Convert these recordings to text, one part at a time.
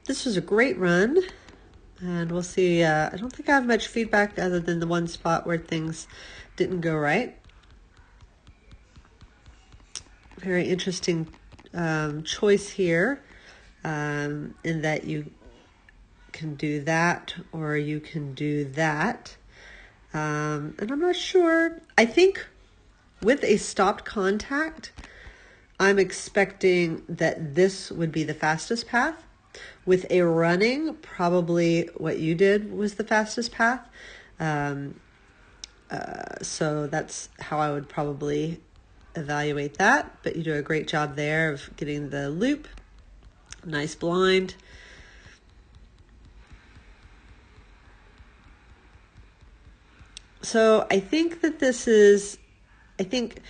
This was a great run, and we'll see. I don't think I have much feedback other than the one spot where things didn't go right. Very interesting choice here, in that you can do that or you can do that. And I'm not sure. I think with a stopped contact, I'm expecting that this would be the fastest path. With a running, probably what you did was the fastest path. So that's how I would probably evaluate that. But you do a great job there of getting the loop. Nice blind. So I think that I think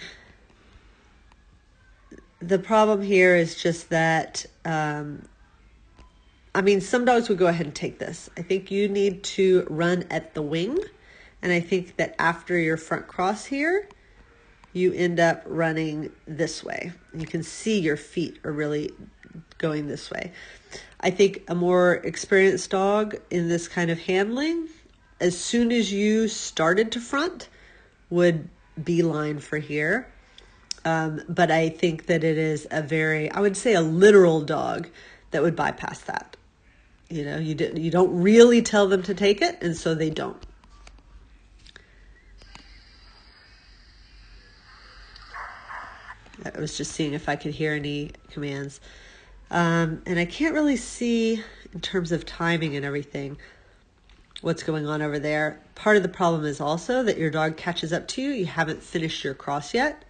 the problem here is just that, I mean, some dogs would go ahead and take this. I think you need to run at the wing. And I think that after your front cross here, you end up running this way. You can see your feet are really going this way. I think a more experienced dog in this kind of handling, as soon as you started to front, would beeline for here. But I think that it is I would say a literal dog that would bypass that. You don't really tell them to take it, and so they don't. I was just seeing if I could hear any commands. And I can't really see in terms of timing and everything what's going on over there. Part of the problem is also that your dog catches up to you. You haven't finished your cross yet.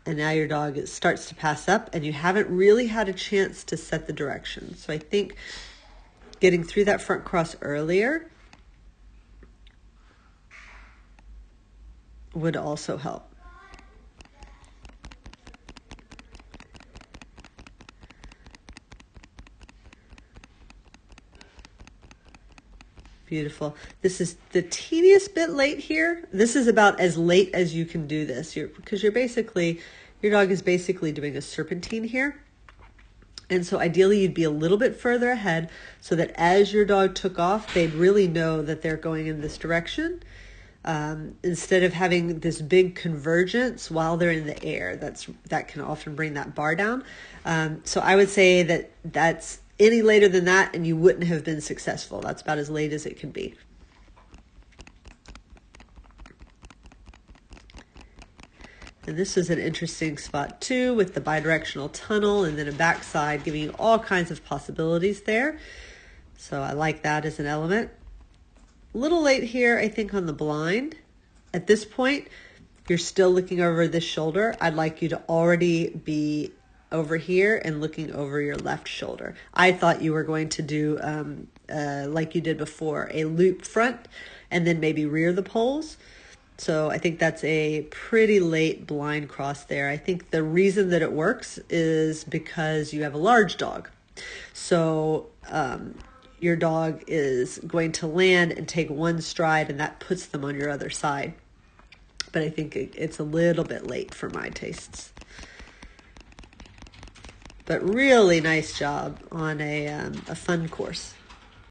And now your dog starts to pass up and you haven't really had a chance to set the direction. So I think getting through that front cross earlier would also help. Beautiful. This is the teeniest bit late here. This is about as late as you can do this, because your dog is basically doing a serpentine here. And so ideally you'd be a little bit further ahead so that as your dog took off, they'd really know that they're going in this direction, instead of having this big convergence while they're in the air. That can often bring that bar down. So I would say that that's any later than that and you wouldn't have been successful. That's about as late as it can be. And this is an interesting spot too, with the bidirectional tunnel and then a backside, giving you all kinds of possibilities there. So I like that as an element. A little late here, I think, on the blind. At this point, you're still looking over this shoulder. I'd like you to already be over here and looking over your left shoulder. I thought you were going to do, like you did before, a loop front and then maybe rear the poles. So I think that's a pretty late blind cross there. I think the reason that it works is because you have a large dog. So your dog is going to land and take one stride, and that puts them on your other side. But I think it's a little bit late for my tastes. But really nice job on a fun course.